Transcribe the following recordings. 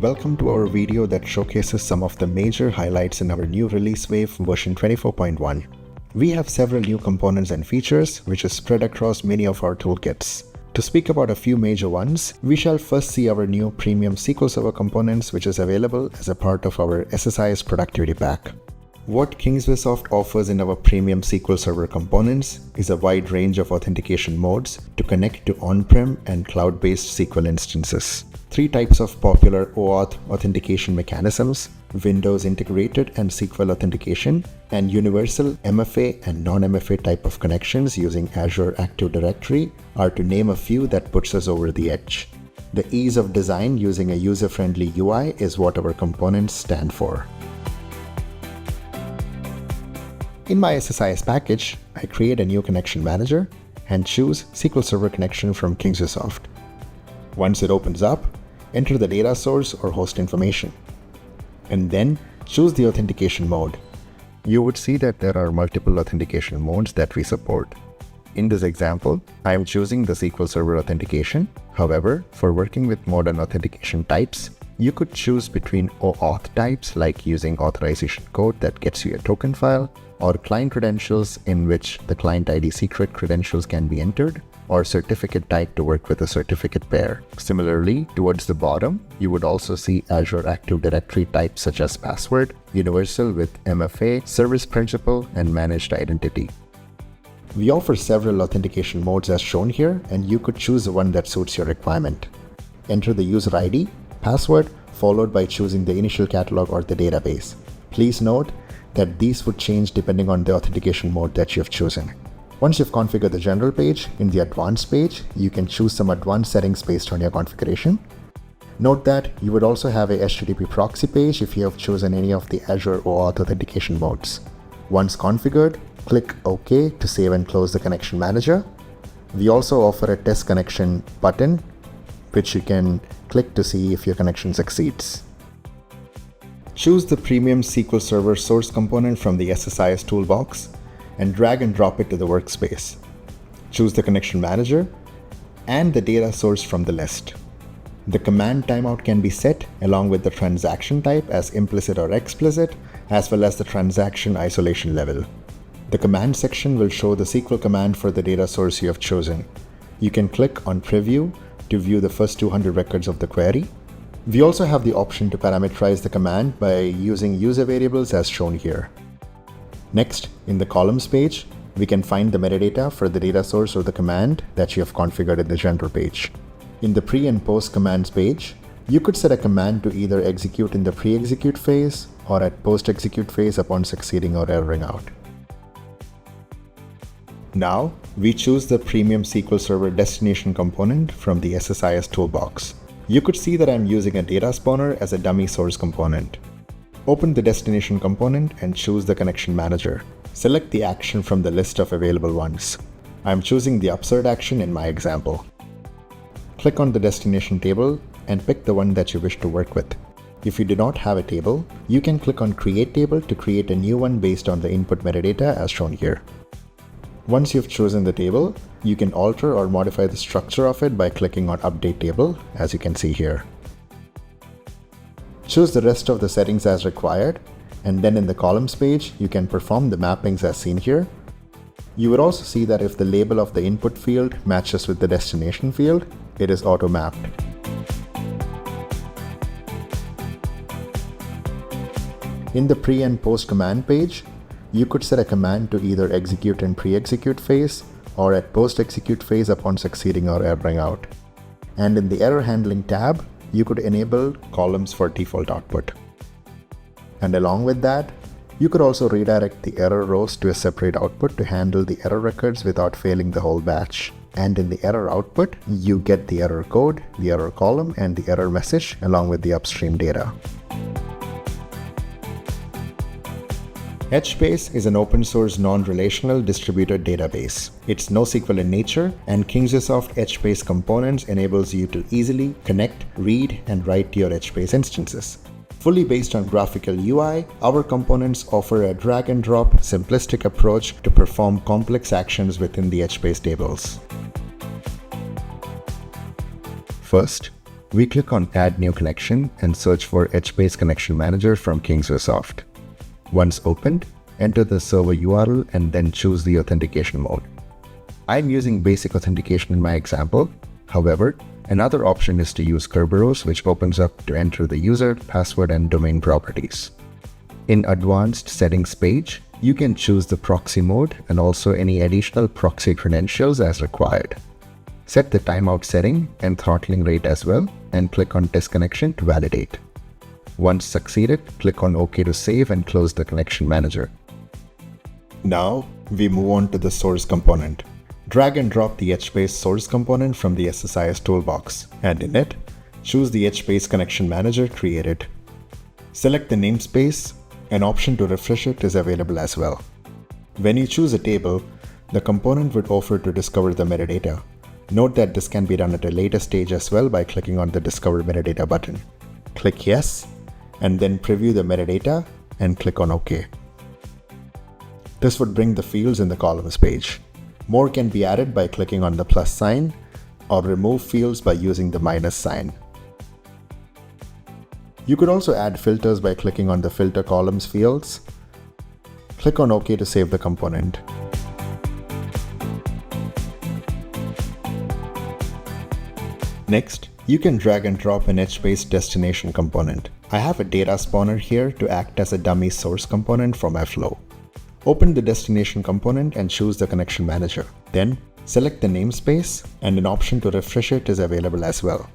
Welcome to our video that showcases some of the major highlights in our new release wave version 24.1. We have several new components and features which is spread across many of our toolkits. To speak about a few major ones, we shall first see our new premium SQL Server components which is available as a part of our SSIS productivity pack. What Kingswaysoft offers in our premium SQL Server components is a wide range of authentication modes to connect to on-prem and cloud-based SQL instances. 3 types of popular OAuth authentication mechanisms: Windows integrated and SQL authentication, and universal MFA and non-MFA type of connections using Azure Active Directory are to name a few that puts us over the edge. The ease of design using a user-friendly UI is what our components stand for. In my SSIS package, I create a new connection manager and choose SQL Server connection from Kingswaysoft. Once it opens up, enter the data source or host information, and then choose the authentication mode. You would see that there are multiple authentication modes that we support. In this example, I am choosing the SQL Server authentication. However, for working with modern authentication types, you could choose between OAuth types like using authorization code that gets you a token file, or client credentials in which the client ID secret credentials can be entered, or certificate type to work with a certificate pair. Similarly, towards the bottom, you would also see Azure Active Directory types such as password, universal with MFA, service principal, and managed identity. We offer several authentication modes as shown here, and you could choose the one that suits your requirement. Enter the user ID, password, followed by choosing the initial catalog or the database. Please note that these would change depending on the authentication mode that you have chosen. Once you've configured the general page, in the advanced page, you can choose some advanced settings based on your configuration. Note that you would also have a HTTP proxy page if you have chosen any of the Azure OAuth authentication modes. Once configured, click OK to save and close the connection manager. We also offer a test connection button, which you can click to see if your connection succeeds. Choose the premium SQL Server source component from the SSIS toolbox and drag and drop it to the workspace. Choose the connection manager and the data source from the list. The command timeout can be set along with the transaction type as implicit or explicit, as well as the transaction isolation level. The command section will show the SQL command for the data source you have chosen. You can click on preview to view the first 200 records of the query. We also have the option to parameterize the command by using user variables as shown here. Next, in the columns page, we can find the metadata for the data source or the command that you have configured in the general page. In the pre and post commands page, you could set a command to either execute in the pre-execute phase or at post-execute phase upon succeeding or erroring out. Now, we choose the premium SQL Server destination component from the SSIS toolbox. You could see that I'm using a data spawner as a dummy source component. Open the destination component and choose the connection manager. Select the action from the list of available ones. I'm choosing the upsert action in my example. Click on the destination table and pick the one that you wish to work with. If you do not have a table, you can click on Create Table to create a new one based on the input metadata as shown here. Once you've chosen the table, you can alter or modify the structure of it by clicking on Update Table, as you can see here. Choose the rest of the settings as required, and then in the columns page, you can perform the mappings as seen here. You would also see that if the label of the input field matches with the destination field, it is auto-mapped. In the pre and post command page, you could set a command to either execute in pre-execute phase or at post-execute phase upon succeeding or erroring out. And in the error handling tab, you could enable columns for default output. And along with that, you could also redirect the error rows to a separate output to handle the error records without failing the whole batch. And in the error output, you get the error code, the error column, and the error message along with the upstream data. HBase is an open-source non-relational distributed database. It's NoSQL in nature, and Kingswaysoft HBase components enables you to easily connect, read, and write to your HBase instances. Fully based on graphical UI, our components offer a drag-and-drop, simplistic approach to perform complex actions within the HBase tables. First, we click on Add New Connection and search for HBase Connection Manager from Kingsoft. Once opened, enter the server URL and then choose the authentication mode. I'm using basic authentication in my example. However, another option is to use Kerberos, which opens up to enter the user, password, and domain properties. In Advanced Settings page, you can choose the proxy mode and also any additional proxy credentials as required. Set the timeout setting and throttling rate as well, and click on Disconnection to validate. Once succeeded, click on OK to save and close the connection manager. Now, we move on to the source component. Drag and drop the HBase source component from the SSIS toolbox, and in it, choose the HBase Connection Manager created. Select the namespace. An option to refresh it is available as well. When you choose a table, the component would offer to discover the metadata. Note that this can be done at a later stage as well by clicking on the Discover Metadata button. Click Yes, and then preview the metadata and click on OK. This would bring the fields in the columns page. More can be added by clicking on the plus sign, or remove fields by using the minus sign. You could also add filters by clicking on the Filter Columns fields. Click on OK to save the component. Next, you can drag and drop an HBase destination component. I have a data spawner here to act as a dummy source component for my flow. Open the destination component and choose the connection manager. Then, select the namespace, and an option to refresh it is available as well.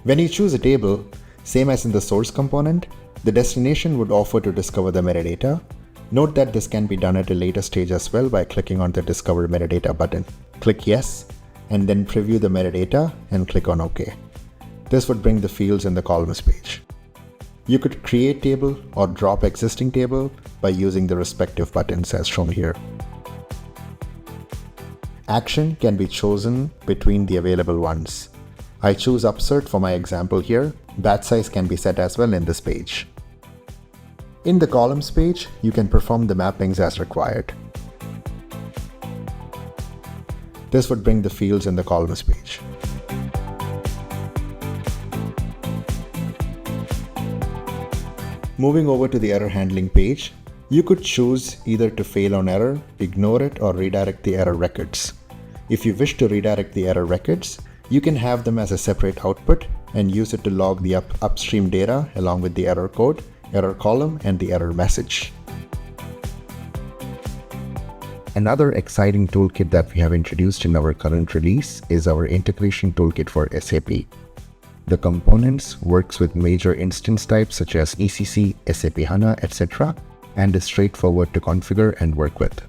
When you choose a table, same as in the source component, the destination would offer to discover the metadata. Note that this can be done at a later stage as well by clicking on the Discover Metadata button. Click Yes, and then preview the metadata and click on OK. This would bring the fields in the columns page. You could create table or drop existing table by using the respective buttons as shown here. Action can be chosen between the available ones. I choose Upsert for my example here. Batch size can be set as well in this page. In the columns page, you can perform the mappings as required. This would bring the fields in the columns page. Moving over to the error handling page, you could choose either to fail on error, ignore it, or redirect the error records. If you wish to redirect the error records, you can have them as a separate output and use it to log the upstream data along with the error code, error column, and the error message. Another exciting toolkit that we have introduced in our current release is our integration toolkit for SAP. The components works with major instance types such as ECC, SAP HANA, etc., and is straightforward to configure and work with.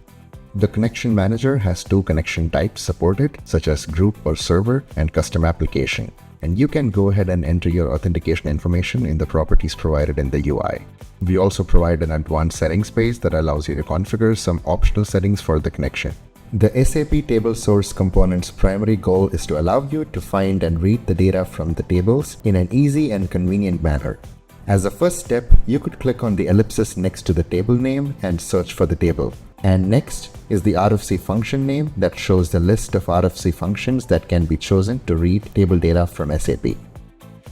The connection manager has two connection types supported, such as group or server and custom application. And you can go ahead and enter your authentication information in the properties provided in the UI. We also provide an advanced settings page that allows you to configure some optional settings for the connection. The SAP table source component's primary goal is to allow you to find and read the data from the tables in an easy and convenient manner. As a first step, you could click on the ellipsis next to the table name and search for the table. And next is the RFC function name that shows the list of RFC functions that can be chosen to read table data from SAP.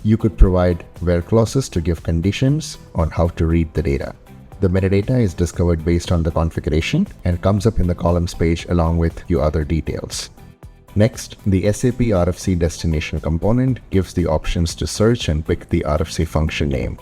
You could provide where clauses to give conditions on how to read the data. The metadata is discovered based on the configuration and comes up in the columns page along with few other details. Next, the SAP RFC destination component gives the options to search and pick the RFC function name.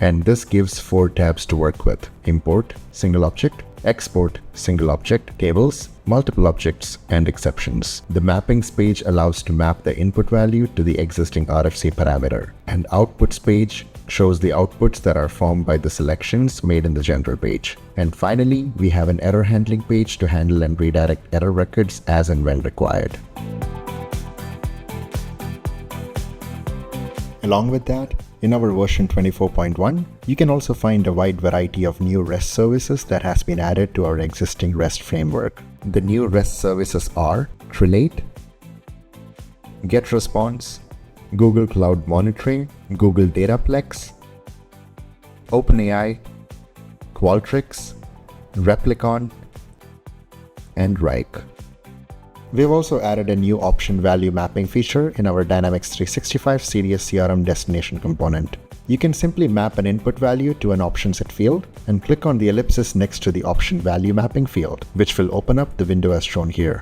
And this gives 4 tabs to work with: import, single object, export, single object, tables, multiple objects, and exceptions. The mappings page allows to map the input value to the existing RFC parameter. And outputs page shows the outputs that are formed by the selections made in the general page. And finally, we have an error handling page to handle and redirect error records as and when required. Along with that, in our version 24.1, you can also find a wide variety of new REST services that has been added to our existing REST framework. The new REST services are Relate, GetResponse, Google Cloud Monitoring, Google Dataplex, OpenAI, Qualtrics, Replicon, and Rike. We've also added a new option value mapping feature in our Dynamics 365 CDS CRM destination component. You can simply map an input value to an option set field and click on the ellipsis next to the option value mapping field, which will open up the window as shown here.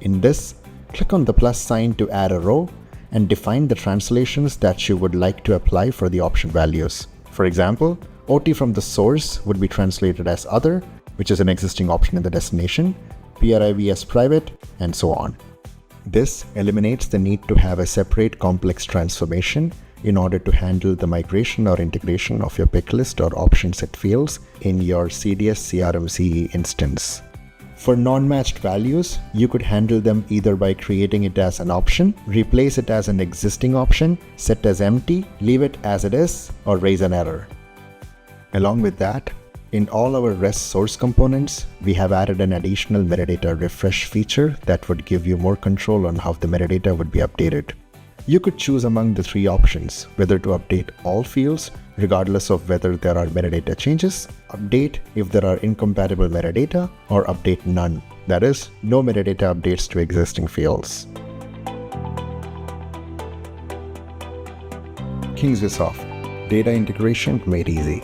In this, click on the plus sign to add a row and define the translations that you would like to apply for the option values. For example, OT from the source would be translated as other, which is an existing option in the destination, PRIV as private, and so on. This eliminates the need to have a separate complex transformation in order to handle the migration or integration of your pick list or option set fields in your CDS CRM CE instance. For non-matched values, you could handle them either by creating it as an option, replace it as an existing option, set as empty, leave it as it is, or raise an error. Along with that, in all our REST source components, we have added an additional metadata refresh feature that would give you more control on how the metadata would be updated. You could choose among the three options, whether to update all fields, regardless of whether there are metadata changes, update if there are incompatible metadata, or update none. That is, no metadata updates to existing fields. Kingsvisoft, data integration made easy.